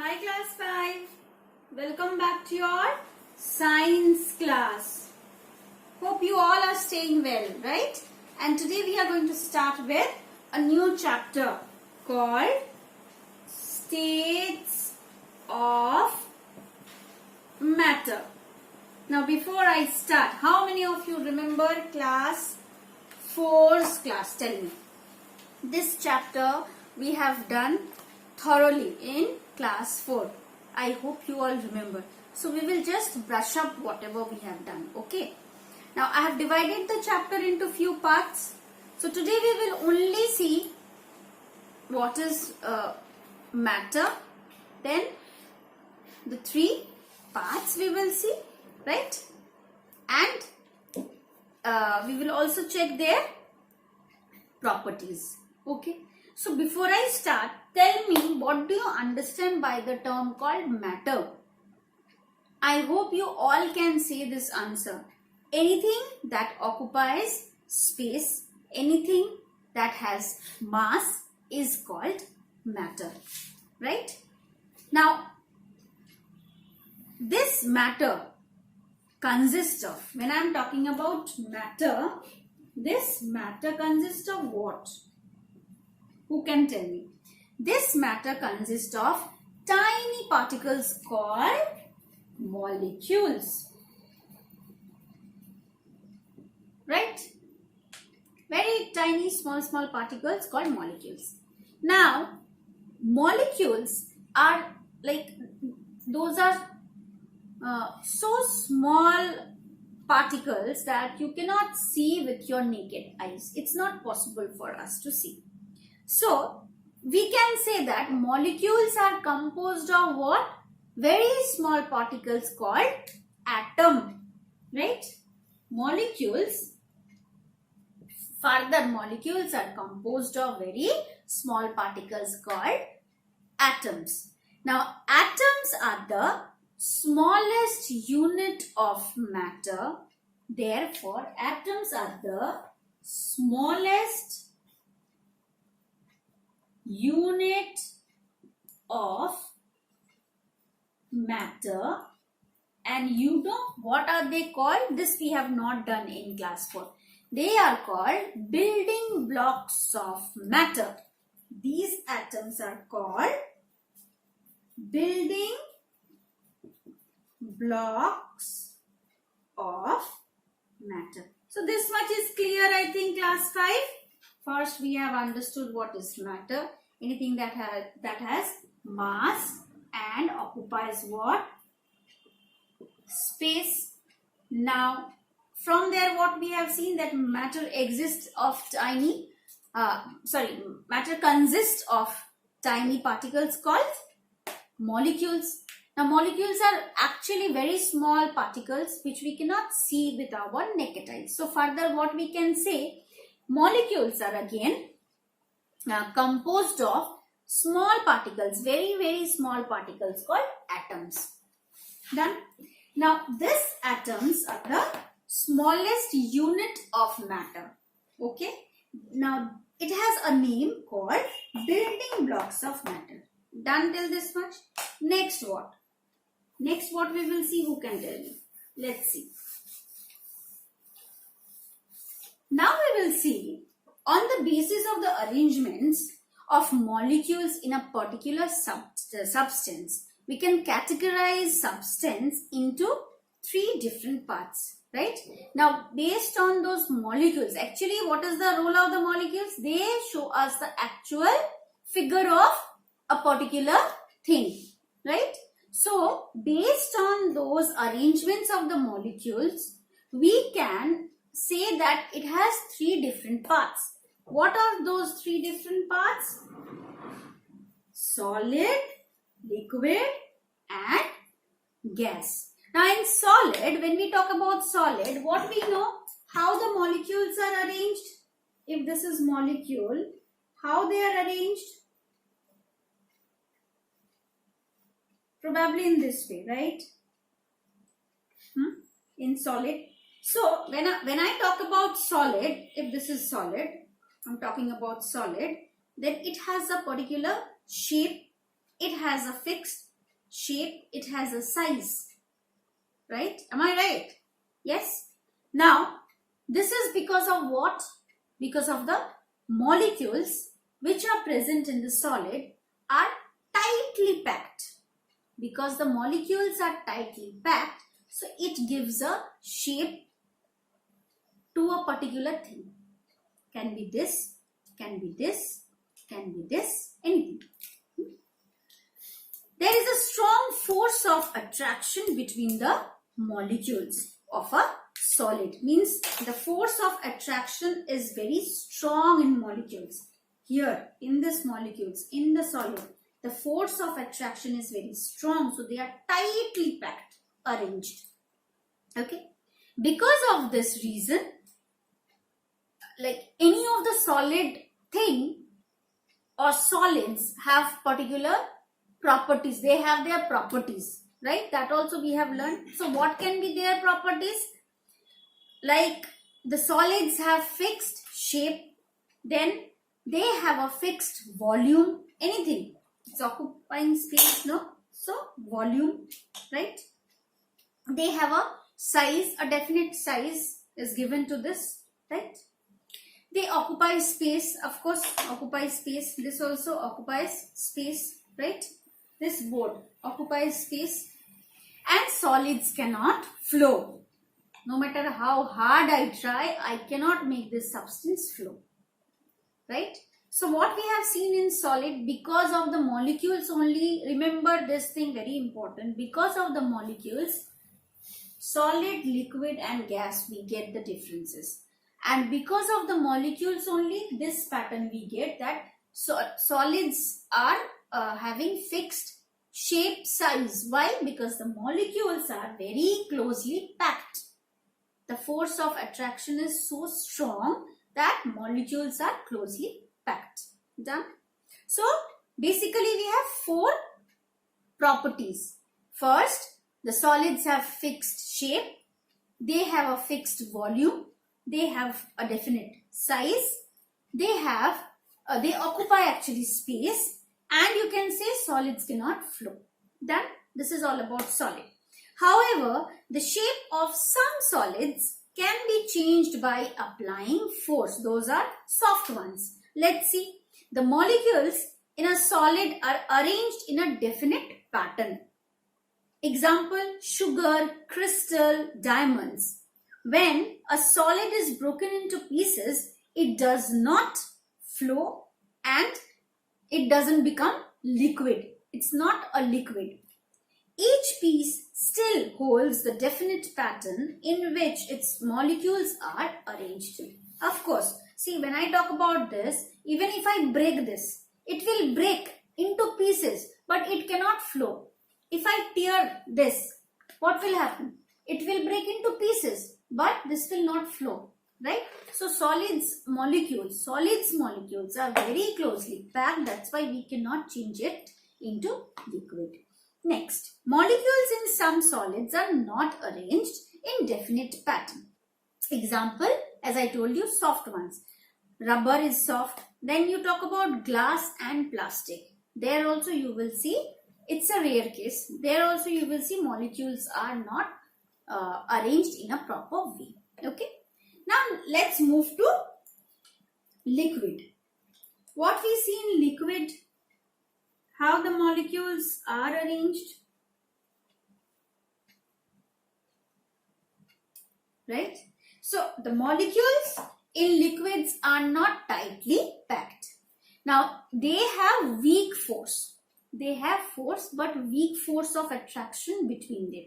Hi class 5. Welcome back to your science class. Hope you all are staying well, right? And today we are going to start with a new chapter called States of Matter. Now before I start, how many of you remember class 4's class? Tell me. This chapter we have done thoroughly in class 4. I hope you all remember. So we will just brush up whatever we have done. Okay. Now I have divided the chapter into few parts. So today we will only see what is matter. Then the 3 parts we will see. Right. And we will also check their properties. Okay. So before I start, tell me, what do you understand by the term called matter? I hope you all can say this answer. Anything that occupies space, anything that has mass is called matter. Right? Now, this matter consists of, when I am talking about matter, this matter consists of what? Who can tell me? This matter consists of tiny particles called molecules. Right? Very tiny, small particles called molecules. Now, molecules are like, those are so small particles that you cannot see with your naked eyes. It's not possible for us to see. So, we can say that molecules are composed of what? Very small particles called atom. Right? Further molecules are composed of very small particles called atoms. Now, atoms are the smallest unit of matter. Therefore, atoms are the smallest unit of matter. And you know what are they called? This we have not done in class 4. They are called building blocks of matter. These atoms are called building blocks of matter. So this much is clear, I think, class 5. First, we have understood what is matter. Anything that has mass and occupies what? Space. Now, from there, what we have seen, that matter exists of matter consists of tiny particles called molecules. Now, molecules are actually very small particles which we cannot see with our naked eyes. So, further, what we can say, molecules are again composed of small particles, very small particles called atoms. Done. Now, these atoms are the smallest unit of matter. Okay. Now, it has a name called building blocks of matter. Done till this much? Next what? Next what we will see, who can tell me? Let's see. Now we will see, on the basis of the arrangements of molecules in a particular substance, we can categorize substance into 3 different parts. Right? Now, based on those molecules, actually what is the role of the molecules? They show us the actual figure of a particular thing. Right? So, based on those arrangements of the molecules, we can say that it has 3 different parts. What are those 3 different parts? Solid, liquid and gas. Now in solid, when we talk about solid, what we know? How the molecules are arranged? If this is molecule, how they are arranged? Probably in this way, right? In solid. So, when I talk about solid, if this is solid, I'm talking about solid, then it has a particular shape, it has a fixed shape, it has a size, right? Am I right? Yes. Now, this is because of what? Because of the molecules which are present in the solid are tightly packed. Because the molecules are tightly packed, so it gives a shape to a particular thing. Can be this, can be this, can be this, anything. There is a strong force of attraction between the molecules of a solid. Means the force of attraction is very strong in molecules. Here, in this molecules, in the solid, the force of attraction is very strong. So they are tightly packed, arranged. Okay. Because of this reason, like any of the solid thing or solids have particular properties. They have their properties, right? That also we have learned. So what can be their properties? Like the solids have fixed shape, then they have a fixed volume, anything. It's occupying space, no? So volume, right? They have a size, a definite size is given to this, right? They occupy space, of course, occupy space. This also occupies space, right? This board occupies space, and solids cannot flow. No matter how hard I try, I cannot make this substance flow, right? So what we have seen in solid, because of the molecules only, remember this thing, very important, because of the molecules, solid, liquid and gas, we get the differences. And because of the molecules only, this pattern we get, that solids are having fixed shape, size. Why? Because the molecules are very closely packed. The force of attraction is so strong that molecules are closely packed. Done? So basically we have 4 properties. First, the solids have fixed shape, they have a fixed volume, they have a definite size, they occupy actually space, and you can say solids cannot flow. Done? This is all about solid. However, the shape of some solids can be changed by applying force. Those are soft ones. Let's see. The molecules in a solid are arranged in a definite pattern. Example, sugar, crystal, diamonds. When a solid is broken into pieces, it does not flow and it doesn't become liquid. It's not a liquid. Each piece still holds the definite pattern in which its molecules are arranged. Of course, see, when I talk about this, even if I break this, it will break into pieces, but it cannot flow. If I tear this, what will happen? It will break into pieces, but this will not flow, right? So solids molecules are very closely packed. That's why we cannot change it into liquid. Next, molecules in some solids are not arranged in definite pattern. Example, as I told you, soft ones. Rubber is soft. Then you talk about glass and plastic. There also you will see, it's a rare case. There also you will see molecules are not arranged in a proper way. Okay. Now let's move to liquid. What we see in liquid, how the molecules are arranged, right? So the molecules in liquids are not tightly packed. Now they have weak force. They have force, but weak force of attraction between them.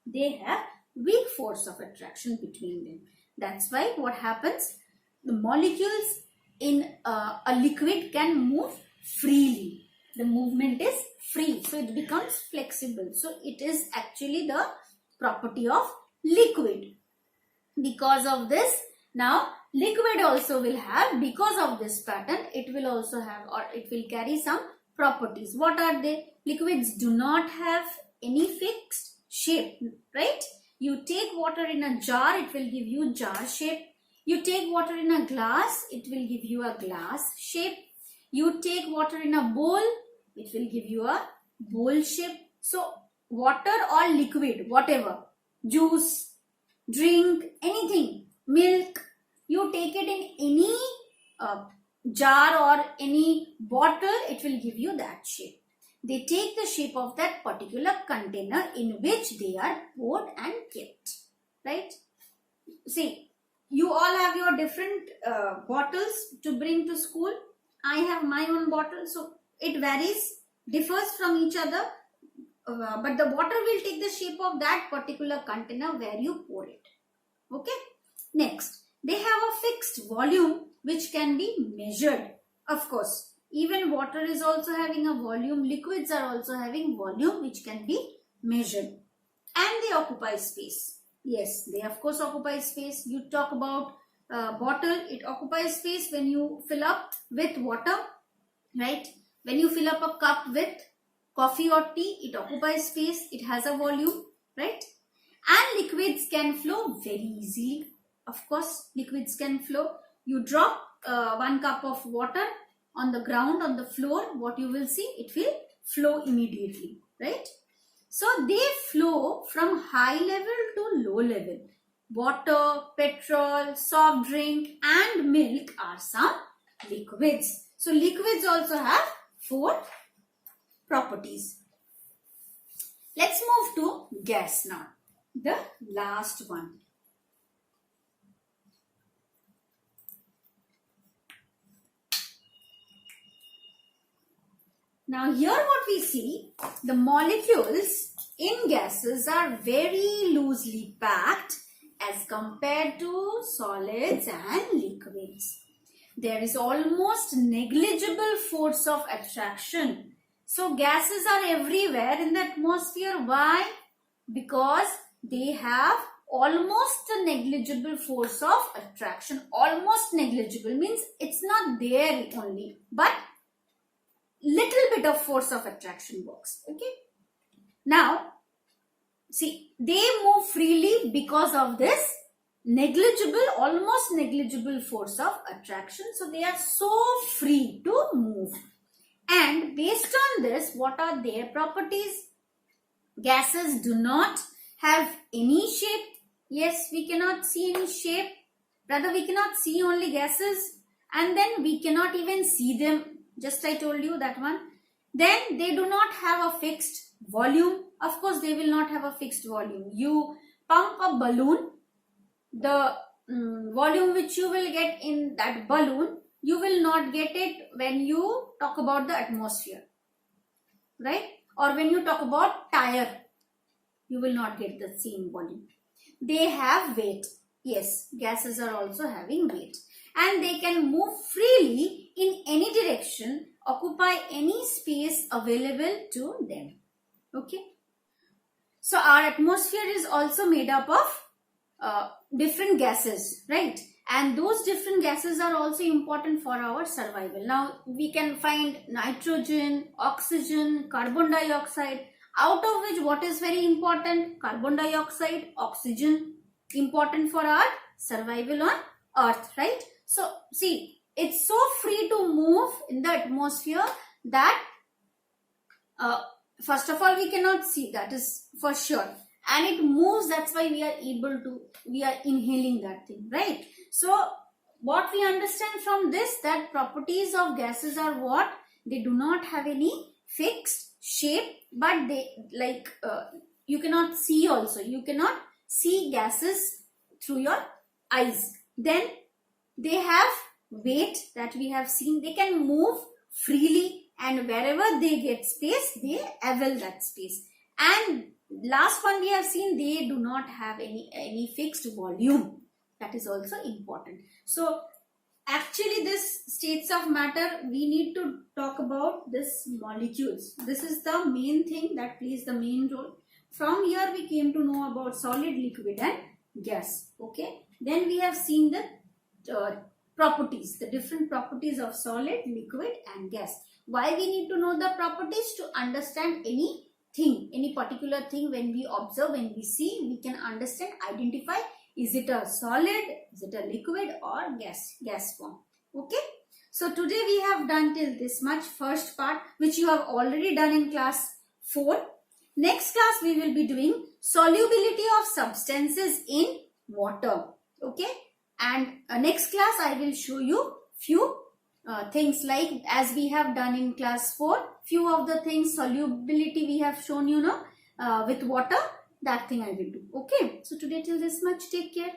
They have weak force of attraction between them. That's why what happens, the molecules in a liquid can move freely. The movement is free, so it becomes flexible. So it is actually the property of liquid. Because of this, now liquid also will have, because of this pattern, it will also have, or it will carry some properties. What are they? Liquids do not have any fixed shape, right? You take water in a jar, it will give you jar shape. You take water in a glass, it will give you a glass shape. You take water in a bowl, it will give you a bowl shape. So water or liquid, whatever, juice, drink, anything, milk, you take it in any jar or any bottle, it will give you that shape. They take the shape of that particular container in which they are poured and kept, right? See, you all have your different bottles to bring to school. I have my own bottle, so it varies, differs from each other, but the water will take the shape of that particular container where you pour it. Okay. Next, they have a fixed volume which can be measured. Of course, even water is also having a volume. Liquids are also having volume which can be measured. And they occupy space. Yes, they of course occupy space. You talk about bottle, it occupies space when you fill up with water, right? When you fill up a cup with coffee or tea, it occupies space. It has a volume, right? And liquids can flow very easily. Of course, liquids can flow. You drop 1 cup of water on the ground, on the floor, what you will see, it will flow immediately, right? So they flow from high level to low level. Water, petrol, soft drink and milk are some liquids. So liquids also have 4 properties. Let's move to gas now, the last one. Now here what we see, the molecules in gases are very loosely packed as compared to solids and liquids. There is almost negligible force of attraction. So gases are everywhere in the atmosphere. Why? Because they have almost a negligible force of attraction. Almost negligible means it's not there only, but little bit of force of attraction works. Okay. Now, see, they move freely because of this negligible, almost negligible force of attraction. So they are so free to move. And based on this, what are their properties? Gases do not have any shape. Yes, we cannot see any shape. Rather, we cannot see only gases. And then we cannot even see them. Just I told you that one. Then they do not have a fixed volume. Of course, they will not have a fixed volume. You pump a balloon. The volume which you will get in that balloon, you will not get it when you talk about the atmosphere, right? Or when you talk about tire, you will not get the same volume. They have weight. Yes, gases are also having weight. And they can move freely in any direction, occupy any space available to them. Okay. So our atmosphere is also made up of different gases, right? And those different gases are also important for our survival. Now we can find nitrogen, oxygen, carbon dioxide, out of which what is very important? Carbon dioxide, oxygen, important for our survival on Earth, right? So see, it's so free to move in the atmosphere that first of all we cannot see, that is for sure. And it moves, that's why we are inhaling that thing, right? So what we understand from this, that properties of gases are what? They do not have any fixed shape, but they you cannot see also. You cannot see gases through your eyes. Then they have weight that we have seen. They can move freely and wherever they get space, they avail that space. And last one we have seen, they do not have any fixed volume. That is also important. So actually this states of matter, we need to talk about this molecules. This is the main thing that plays the main role. From here we came to know about solid, liquid and gas. Okay. Then we have seen the properties, the different properties of solid, liquid and gas. Why we need to know the properties? To understand anything, any particular thing, when we observe, when we see, we can understand, identify, is it a solid, is it a liquid or gas form. Okay. So today we have done till this much, first part, which you have already done in class 4. Next class we will be doing solubility of substances in water. Okay, and next class I will show you few things like as we have done in class 4. Few of the things solubility we have shown you now with water. That thing I will do. Okay, so today till this much. Take care.